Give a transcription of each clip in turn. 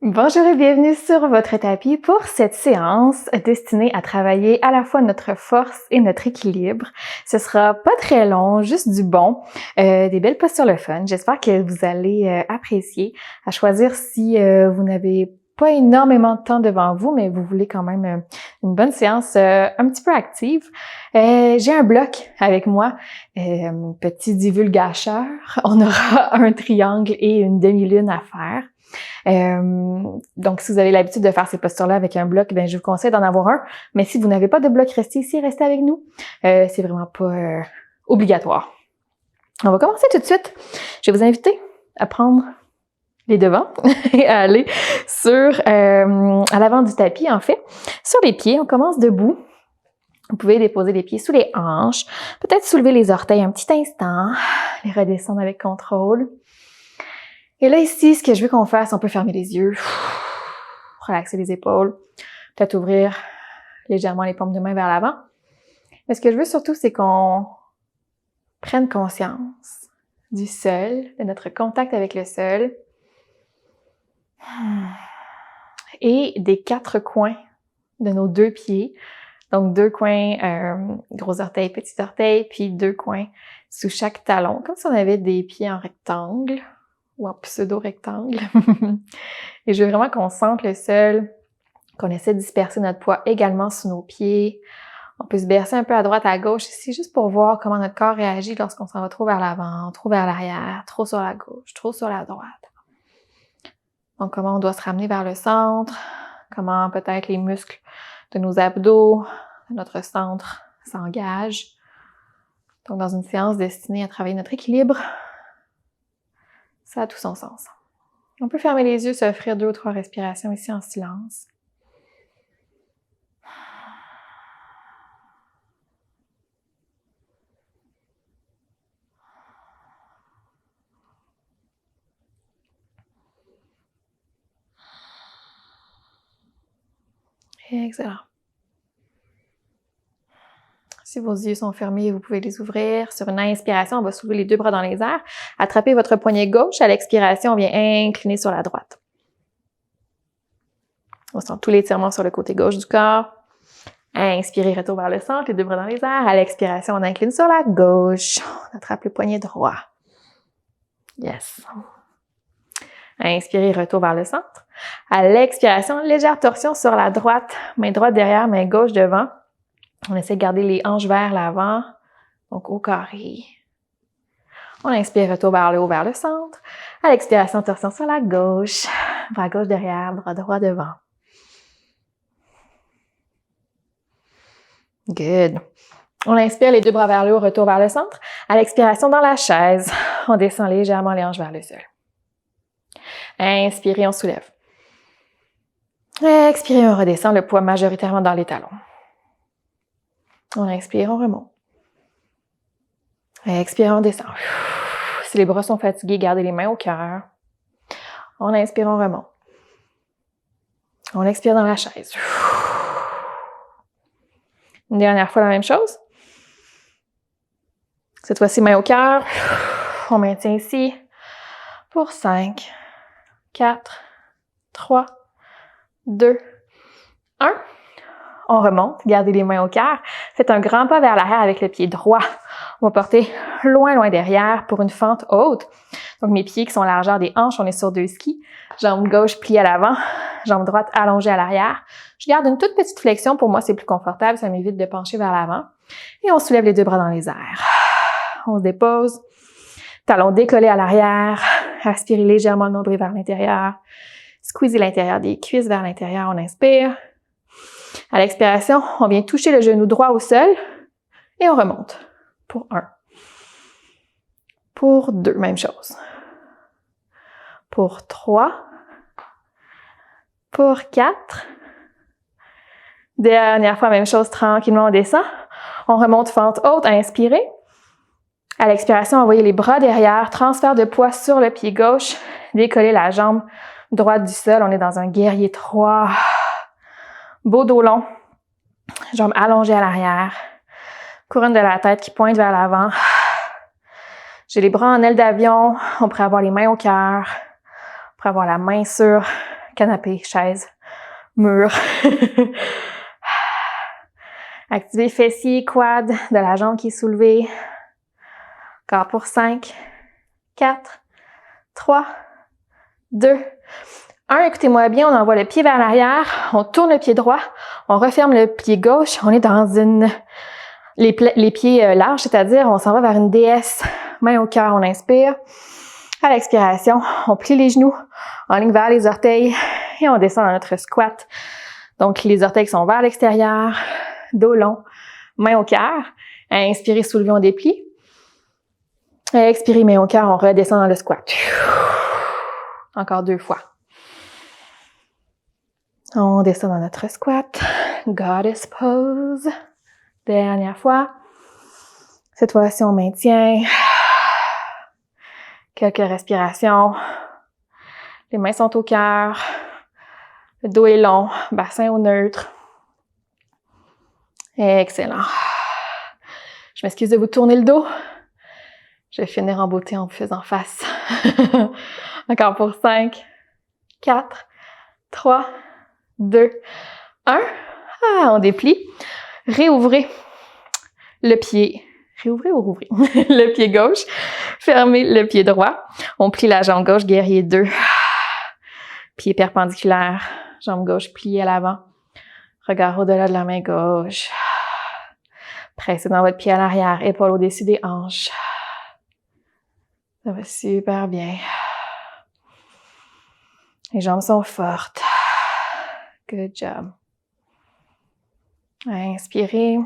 Bonjour et bienvenue sur votre tapis pour cette séance destinée à travailler à la fois notre force et notre équilibre. Ce sera pas très long, juste du bon, des belles postures le fun. J'espère que vous allez apprécier. À choisir si vous n'avez pas énormément de temps devant vous, mais vous voulez quand même une bonne séance un petit peu active. J'ai un bloc avec moi, petit divulgateur. On aura un triangle et une demi-lune à faire. Donc, si vous avez l'habitude de faire ces postures-là avec un bloc, ben je vous conseille d'en avoir un. Mais si vous n'avez pas de bloc, restez ici, restez avec nous. C'est vraiment pas obligatoire. On va commencer tout de suite. Je vais vous inviter à prendre les devants et à aller à l'avant du tapis, en fait. Sur les pieds, on commence debout. Vous pouvez déposer les pieds sous les hanches. Peut-être soulever les orteils un petit instant. Les redescendre avec contrôle. Et là, ici, ce que je veux qu'on fasse, on peut fermer les yeux, relaxer les épaules, peut-être ouvrir légèrement les paumes de main vers l'avant. Mais ce que je veux surtout, c'est qu'on prenne conscience du sol, de notre contact avec le sol et des 4 coins de nos 2 pieds. Donc, 2 coins, gros orteil, petit orteil, puis 2 coins sous chaque talon, comme si on avait des pieds en rectangle ou en pseudo-rectangle. Et je veux vraiment qu'on sente le sol, qu'on essaie de disperser notre poids également sous nos pieds. On peut se bercer un peu à droite, à gauche ici, juste pour voir comment notre corps réagit lorsqu'on s'en va trop vers l'avant, trop vers l'arrière, trop sur la gauche, trop sur la droite. Donc, comment on doit se ramener vers le centre, comment peut-être les muscles de nos abdos, de notre centre s'engagent. Donc, dans une séance destinée à travailler notre équilibre, ça a tout son sens. On peut fermer les yeux, s'offrir 2 ou 3 respirations ici en silence. Excellent. Si vos yeux sont fermés, vous pouvez les ouvrir. Sur une inspiration, on va soulever les 2 bras dans les airs. Attrapez votre poignet gauche. À l'expiration, on vient incliner sur la droite. On sent tout l'étirement sur le côté gauche du corps. Inspirez, retour vers le centre, les 2 bras dans les airs. À l'expiration, on incline sur la gauche. On attrape le poignet droit. Yes. Inspirez, retour vers le centre. À l'expiration, légère torsion sur la droite. Main droite derrière, main gauche devant. On essaie de garder les hanches vers l'avant, donc au carré. On inspire, retour vers le haut, vers le centre. À l'expiration, torsion sur la gauche. Bras gauche derrière, bras droit devant. Good. On inspire, les 2 bras vers le haut, retour vers le centre. À l'expiration, dans la chaise, on descend légèrement les hanches vers le sol. Inspirez, on soulève. Expirez, on redescend, le poids majoritairement dans les talons. On inspire, on remonte. Expire, on descend. Si les bras sont fatigués, gardez les mains au cœur. On inspire, on remonte. On expire dans la chaise. Une dernière fois, la même chose. Cette fois-ci, main au cœur. On maintient ici pour 5, 4, 3, 2, 1. On remonte, gardez les mains au cœur. Faites un grand pas vers l'arrière avec le pied droit. On va porter loin, loin derrière pour une fente haute. Donc, mes pieds qui sont largeur des hanches, on est sur 2 skis. Jambe gauche pliée à l'avant, jambe droite allongée à l'arrière. Je garde une toute petite flexion. Pour moi, c'est plus confortable. Ça m'évite de pencher vers l'avant. Et on soulève les 2 bras dans les airs. On se dépose. Talons décollés à l'arrière. Aspirez légèrement le nombril vers l'intérieur. Squeezez l'intérieur des cuisses vers l'intérieur. On inspire. À l'expiration, on vient toucher le genou droit au sol et on remonte. Pour 1. Pour 2, même chose. Pour 3. Pour 4. Dernière fois, même chose, tranquillement, on descend. On remonte fente haute, inspirez. À l'expiration, envoyez les bras derrière, transfert de poids sur le pied gauche, décollez la jambe droite du sol. On est dans un guerrier 3. Beau dos long, jambes allongées à l'arrière, couronne de la tête qui pointe vers l'avant. J'ai les bras en aile d'avion, on pourrait avoir les mains au cœur, on pourrait avoir la main sur canapé, chaise, mur. Activez fessier, quad de la jambe qui est soulevée. Encore pour 5, 4, 3, 2, 1. Écoutez-moi bien, on envoie le pied vers l'arrière, on tourne le pied droit, on referme le pied gauche, on est dans les pieds larges, c'est-à-dire on s'en va vers une déesse, main au cœur, on inspire. À l'expiration, on plie les genoux, en ligne vers les orteils et on descend dans notre squat. Donc les orteils sont vers l'extérieur, dos long, main au cœur. Inspirez, soulevez, on déplie. Expirez, main au cœur, on redescend dans le squat. Encore 2 fois. On descend dans notre squat. Goddess pose. Dernière fois. Cette fois-ci, on maintient. Quelques respirations. Les mains sont au cœur. Le dos est long. Bassin au neutre. Excellent. Je m'excuse de vous tourner le dos. Je vais finir en beauté en vous faisant face. Encore pour 5, 4, 3, 2, 1. On déplie. Réouvrez le pied. Réouvrez ou rouvrez? Le pied gauche. Fermez le pied droit. On plie la jambe gauche, guerrier 2. Pied perpendiculaire. Jambe gauche pliée à l'avant. Regard au-delà de la main gauche. Pressez dans votre pied à l'arrière. Épaule au-dessus des hanches. Ça va super bien. Les jambes sont fortes. Good job. Inspirez.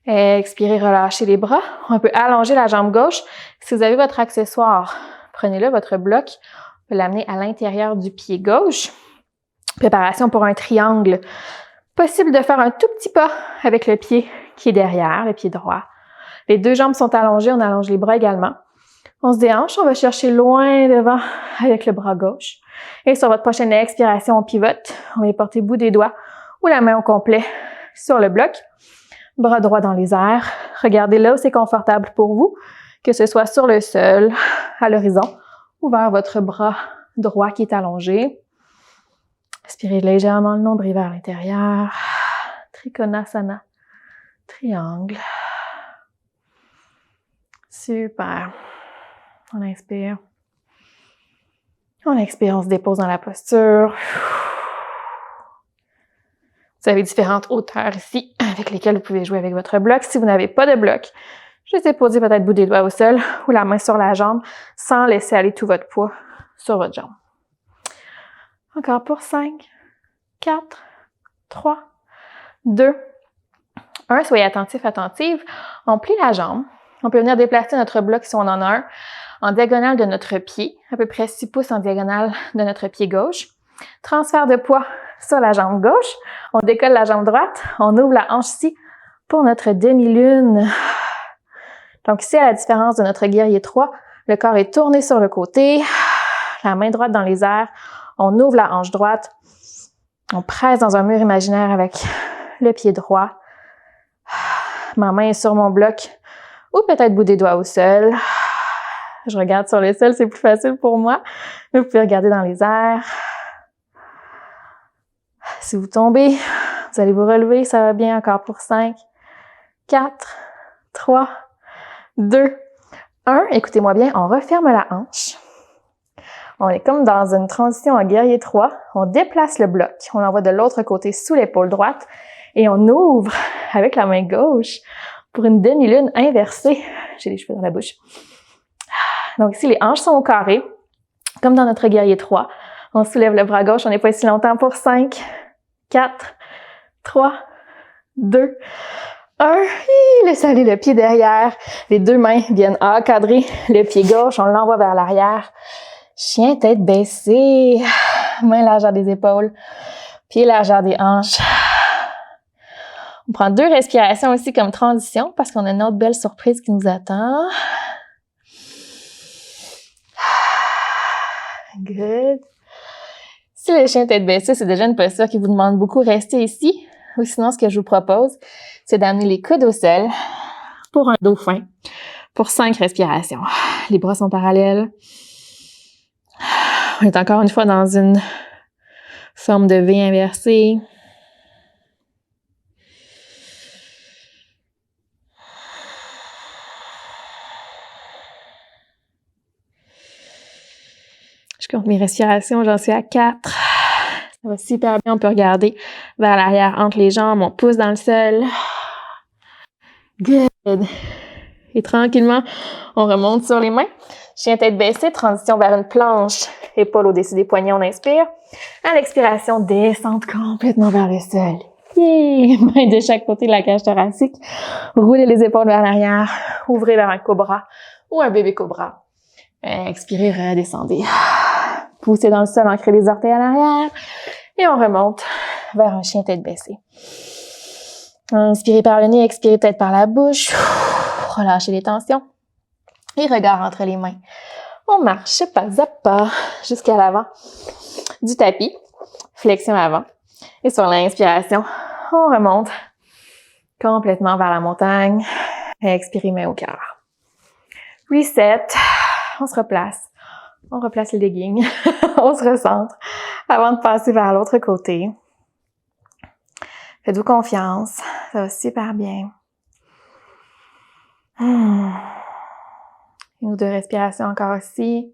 Expirez, relâchez les bras. On peut allonger la jambe gauche. Si vous avez votre accessoire, prenez-le, votre bloc. On peut l'amener à l'intérieur du pied gauche. Préparation pour un triangle. Possible de faire un tout petit pas avec le pied qui est derrière, le pied droit. Les 2 jambes sont allongées, on allonge les bras également. On se déhanche, on va chercher loin devant avec le bras gauche. Et sur votre prochaine expiration, on pivote. On va porter le bout des doigts ou la main au complet sur le bloc. Bras droit dans les airs. Regardez là où c'est confortable pour vous, que ce soit sur le sol, à l'horizon, ou vers votre bras droit qui est allongé. Expirez légèrement le nombril vers l'intérieur. Trikonasana. Triangle. Super. On inspire. On expire, on se dépose dans la posture. Vous avez différentes hauteurs ici avec lesquelles vous pouvez jouer avec votre bloc. Si vous n'avez pas de bloc, juste déposer peut-être le bout des doigts au sol ou la main sur la jambe sans laisser aller tout votre poids sur votre jambe. Encore pour 5, 4, 3, 2, 1. Soyez attentifs, attentives. On plie la jambe. On peut venir déplacer notre bloc si on en a un en diagonale de notre pied, à peu près 6 pouces en diagonale de notre pied gauche. Transfert de poids sur la jambe gauche. On décolle la jambe droite. On ouvre la hanche ici pour notre demi-lune. Donc ici, à la différence de notre guerrier 3, le corps est tourné sur le côté. La main droite dans les airs. On ouvre la hanche droite. On presse dans un mur imaginaire avec le pied droit. Ma main est sur mon bloc ou peut-être bout des doigts au sol. Je regarde sur le sol, c'est plus facile pour moi. Mais vous pouvez regarder dans les airs. Si vous tombez, vous allez vous relever, ça va bien. Encore pour 5, 4, 3, 2, 1. Écoutez-moi bien, on referme la hanche. On est comme dans une transition en guerrier 3. On déplace le bloc. On l'envoie de l'autre côté sous l'épaule droite. Et on ouvre avec la main gauche pour une demi-lune inversée. J'ai les cheveux dans la bouche. Donc ici, les hanches sont au carré, comme dans notre guerrier 3. On soulève le bras gauche, on n'est pas ici longtemps pour 5, 4, 3, 2, 1. Laissez aller le pied derrière. Les 2 mains viennent encadrer le pied gauche, on l'envoie vers l'arrière. Chien tête baissée, main largeur des épaules, pied largeur des hanches. On prend 2 respirations aussi comme transition parce qu'on a une autre belle surprise qui nous attend. Good. Si le chien tête baissée, c'est déjà une posture qui vous demande beaucoup, restez ici. Ou sinon, ce que je vous propose, c'est d'amener les coudes au sol pour un dauphin, pour 5 respirations. Les bras sont parallèles. On est encore une fois dans une Forme de V inversée. Je compte mes respirations, j'en suis à 4. Ça va super bien, on peut regarder vers l'arrière entre les jambes, on pousse dans le sol. Good. Et tranquillement, on remonte sur les mains. Chien tête baissée, transition vers une planche. Épaules au-dessus des poignets, on inspire. À l'expiration, descente complètement vers le sol. Yeah! Mains de chaque côté de la cage thoracique. Roulez les épaules vers l'arrière. Ouvrez vers un cobra ou un bébé cobra. Expirez, redescendez. Poussez dans le sol, ancrez les orteils à l'arrière. Et on remonte vers un chien tête baissée. Inspirez par le nez, expirez peut-être par la bouche. Relâchez les tensions. Et regard entre les mains. On marche pas à pas jusqu'à l'avant du tapis. Flexion avant. Et sur l'inspiration, on remonte complètement vers la montagne. Expirez, main au cœur. Reset. On se replace. On replace les leggings. On se recentre avant de passer vers l'autre côté. Faites-vous confiance. Ça va super bien. Une ou deux respirations encore ici.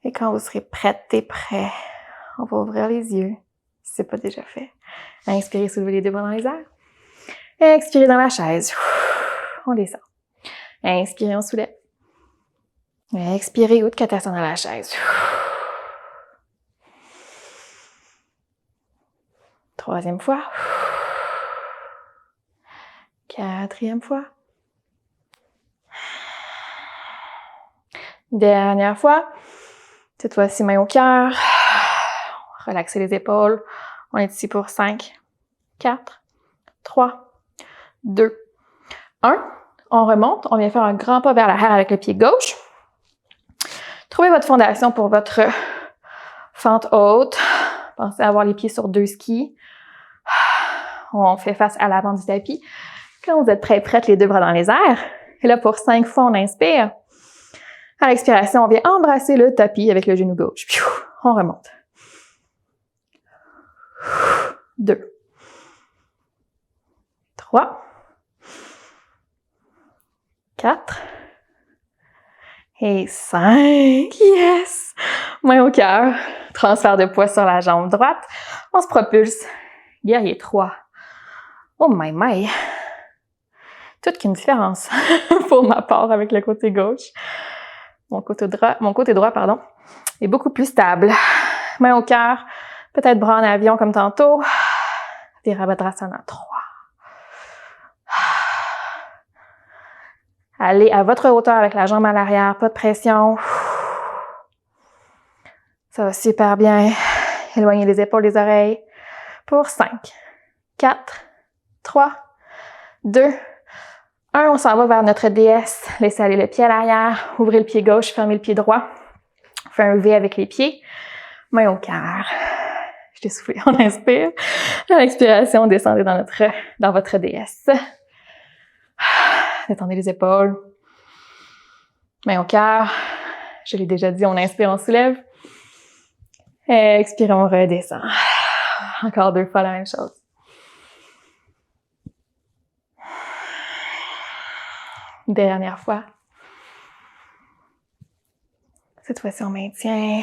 Et quand vous serez prête et prêt, on va ouvrir les yeux, si c'est pas déjà fait. Inspirez, soulevez les deux bras dans les airs. Expirez dans la chaise. On descend. Inspirez, on soulève. Expirez, Utkatasana dans la chaise. Troisième fois. Quatrième fois. Dernière fois. Cette fois-ci, main au cœur. Relaxez les épaules. On est ici pour 5, 4, 3, 2, 1. On remonte. On vient faire un grand pas vers l'arrière avec le pied gauche. Trouvez votre fondation pour votre fente haute. Pensez à avoir les pieds sur 2 skis. On fait face à l'avant du tapis. Quand vous êtes prêts, prête, les deux bras dans les airs. Et là, pour 5 fois, on inspire. À l'expiration, on vient embrasser le tapis avec le genou gauche. On remonte. 2, 3, 4 et 5. Yes! Main au cœur. Transfert de poids sur la jambe droite. On se propulse. Guerrier 3. Oh my! Toute qu'une différence pour ma part avec le côté gauche. Mon côté droit, est beaucoup plus stable. Main au cœur. Peut-être bras en avion comme tantôt. Virabhadrasana 3. Allez à votre hauteur avec la jambe à l'arrière, pas de pression. Ça va super bien. Éloignez les épaules des oreilles. Pour 5, 4, 3, 2, 1. On s'en va vers notre déesse. Laissez aller le pied à l'arrière. Ouvrez le pied gauche, fermez le pied droit. On fait un V avec les pieds. Main au cœur. Je t'ai soufflé, on inspire. À l'expiration, descendez dans votre déesse. Détendez les épaules. Main au cœur. Je l'ai déjà dit, on inspire, on soulève. Expire, on redescend. Encore 2 fois la même chose. Dernière fois. Cette fois-ci, on maintient.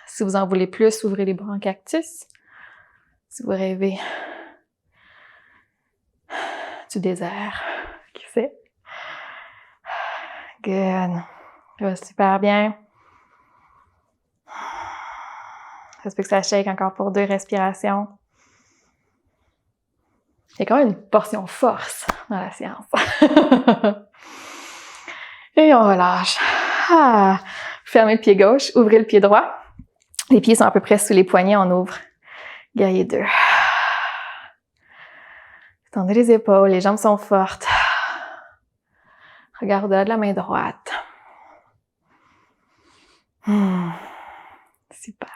Si vous en voulez plus, ouvrez les bras en cactus. Si vous rêvez du désert, qui sait? Good. Ça va super bien. Ça se peut que ça shake encore pour 2 respirations. Il y a quand même une portion force dans la séance. Et on relâche. Fermez le pied gauche, ouvrez le pied droit. Les pieds sont à peu près sous les poignets, on ouvre. Guerrier 2. Tendez les épaules, les jambes sont fortes. Regard au-delà de la main droite. Super.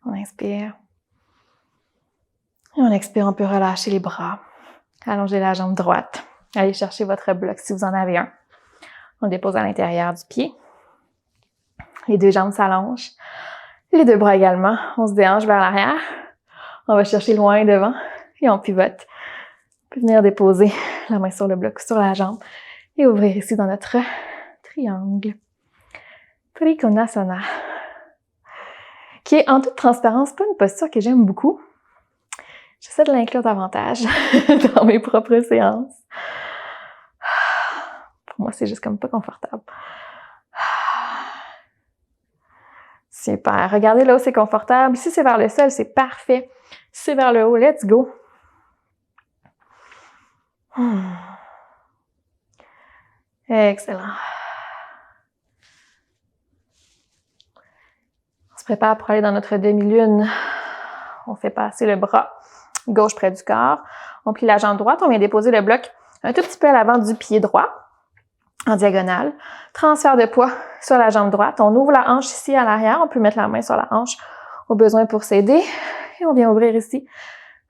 On inspire. Et on expire, on peut relâcher les bras. Allongez la jambe droite. Allez chercher votre bloc si vous en avez un. On le dépose à l'intérieur du pied. Les deux jambes s'allongent. Les deux bras également. On se déhanche vers l'arrière. On va chercher loin devant et on pivote. On peut venir déposer la main sur le bloc ou sur la jambe et ouvrir ici dans notre triangle. Trikonasana. Qui est en toute transparence pas une posture que j'aime beaucoup. J'essaie de l'inclure davantage dans mes propres séances. Pour moi, c'est juste comme pas confortable. Super. Regardez là où c'est confortable. Si c'est vers le sol, c'est parfait. Si c'est vers le haut, let's go. Excellent. On se prépare pour aller dans notre demi-lune. On fait passer le bras gauche près du corps. On plie la jambe droite. On vient déposer le bloc un tout petit peu à l'avant du pied droit, en diagonale. Transfert de poids sur la jambe droite. On ouvre la hanche ici à l'arrière. On peut mettre la main sur la hanche au besoin pour s'aider. Et on vient ouvrir ici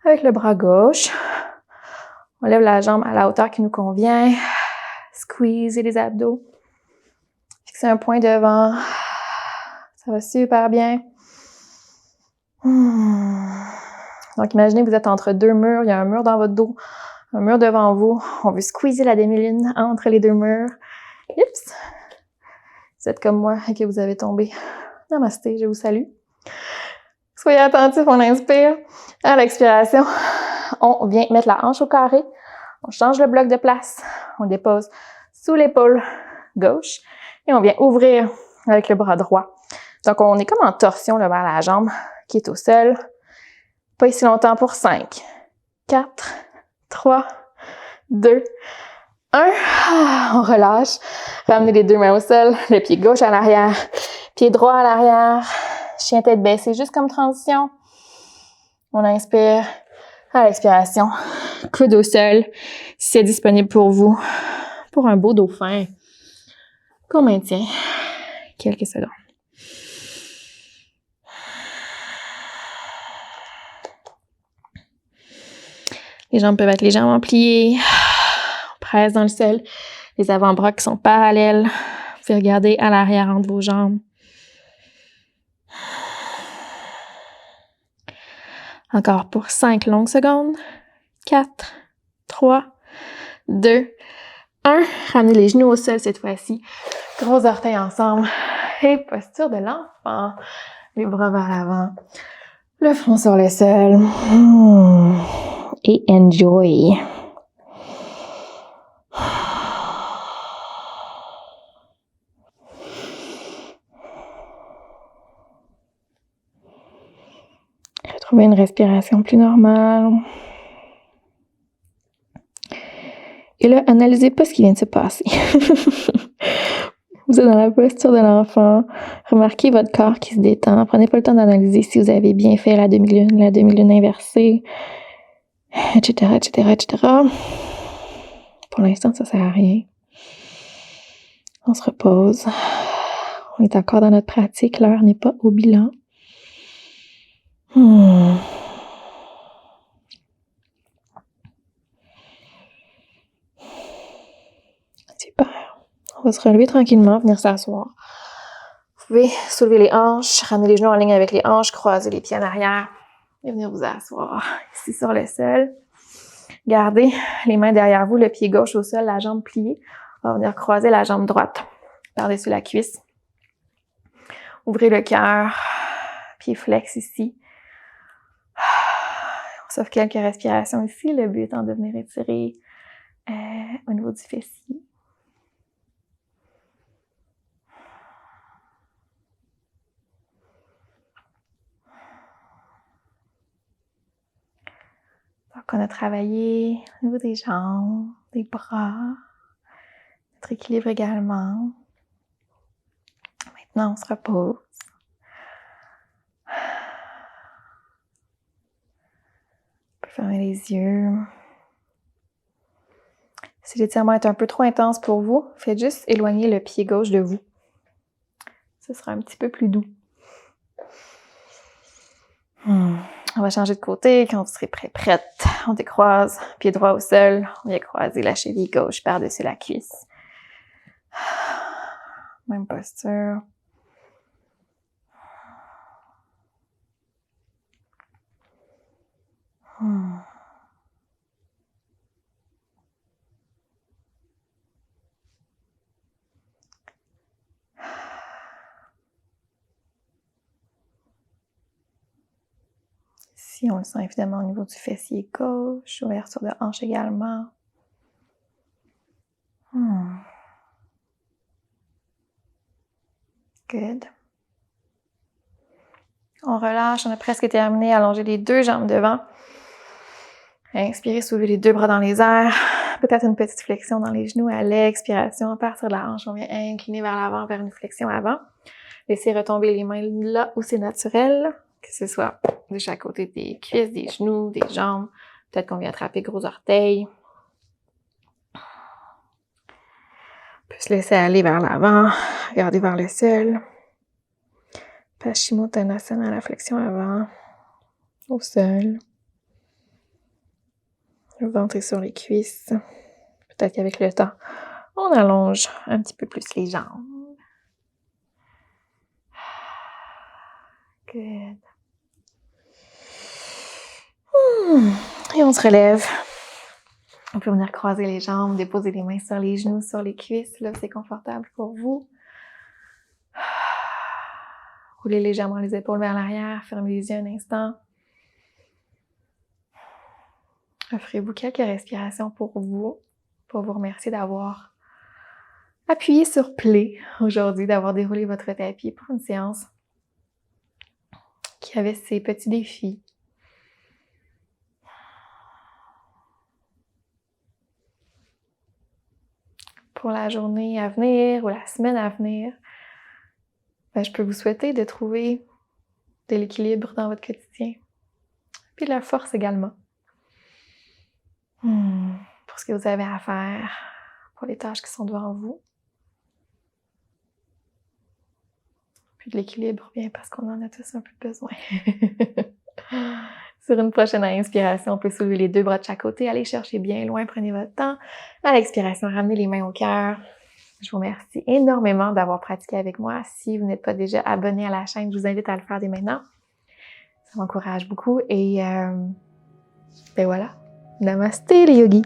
avec le bras gauche. On lève la jambe à la hauteur qui nous convient. Squeezer les abdos. Fixer un point devant. Ça va super bien. Donc, imaginez que vous êtes entre deux murs. Il y a un mur dans votre dos, un mur devant vous. On veut squeezer la demi-lune entre les deux murs. Oups! Vous êtes comme moi et que vous avez tombé. Namasté, je vous salue. Soyez attentifs, on inspire. À l'expiration, on vient mettre la hanche au carré. On change le bloc de place. On dépose sous l'épaule gauche et on vient ouvrir avec le bras droit. Donc, on est comme en torsion là, vers la jambe qui est au sol. Pas ici longtemps pour 5, 4, 3, 2, 1. On relâche. Ramenez les deux mains au sol. Le pied gauche à l'arrière. Pied droit à l'arrière. Chien tête baissée, juste comme transition. On inspire. À l'expiration, coude au sol. Si c'est disponible pour vous, pour un beau dauphin, qu'on maintient quelques secondes. Les jambes peuvent être légèrement pliées. On presse dans le sol. Les avant-bras qui sont parallèles. Vous pouvez regarder à l'arrière entre vos jambes. Encore pour 5 longues secondes. 4, 3, 2, 1. Ramenez les genoux au sol cette fois-ci. Gros orteils ensemble. Et posture de l'enfant. Les bras vers l'avant. Le front sur le sol. Et enjoy. Retrouvez une respiration plus normale. Et là, analysez pas ce qui vient de se passer. Vous êtes dans la posture de l'enfant. Remarquez votre corps qui se détend. Prenez pas le temps d'analyser si vous avez bien fait la demi-lune inversée, etc., etc., etc. Pour l'instant, ça sert à rien. On se repose. On est encore dans notre pratique. L'heure n'est pas au bilan. Super. On va se relever tranquillement, venir s'asseoir. Vous pouvez soulever les hanches, ramener les genoux en ligne avec les hanches, croiser les pieds en arrière et venir vous asseoir ici sur le sol. Gardez les mains derrière vous, le pied gauche au sol, la jambe pliée. On va venir croiser la jambe droite par-dessus la cuisse. Ouvrez le cœur, pied flex ici. On s'offre quelques respirations ici, le but étant de venir étirer au niveau du fessier. Donc, on a travaillé au niveau des jambes, des bras, notre équilibre également. Maintenant, on se repose. On peut fermer les yeux. Si l'étirement est un peu trop intense pour vous, faites juste éloigner le pied gauche de vous. Ce sera un petit peu plus doux. On va changer de côté. Quand vous serez prête, on décroise, pied droit au sol. On vient croiser la cheville gauche par-dessus la cuisse. Même posture. Ici, on le sent évidemment au niveau du fessier gauche, ouverture de hanche également. Good. On relâche, on a presque terminé. Allonger les deux jambes devant. Inspirez, soulevez les deux bras dans les airs. Peut-être une petite flexion dans les genoux à l'expiration. À partir de la hanche, on vient incliner vers l'avant, vers une flexion avant. Laissez retomber les mains là où c'est naturel, que ce soit de chaque côté des cuisses, des genoux, des jambes. Peut-être qu'on vient attraper gros orteils. On peut se laisser aller vers l'avant, regarder vers le sol. Paschimottanasana, la flexion avant, au sol. Le ventre est sur les cuisses. Peut-être qu'avec le temps, on allonge un petit peu plus les jambes. Good. Et on se relève. On peut venir croiser les jambes, déposer les mains sur les genoux, sur les cuisses. Là, c'est confortable pour vous. Roulez légèrement les épaules vers l'arrière. Fermez les yeux un instant. Offrez-vous quelques respirations pour vous remercier d'avoir appuyé sur play aujourd'hui, d'avoir déroulé votre tapis pour une séance qui avait ses petits défis. Pour la journée à venir ou la semaine à venir, je peux vous souhaiter de trouver de l'équilibre dans votre quotidien. Puis de la force également. Pour ce que vous avez à faire, pour les tâches qui sont devant vous. Puis de l'équilibre, bien parce qu'on en a tous un peu besoin. Sur une prochaine inspiration, on peut soulever les deux bras de chaque côté, aller chercher bien loin, prenez votre temps. À l'expiration, ramenez les mains au cœur. Je vous remercie énormément d'avoir pratiqué avec moi. Si vous n'êtes pas déjà abonné à la chaîne, je vous invite à le faire dès maintenant. Ça m'encourage beaucoup et ben voilà. Namasté les yogis!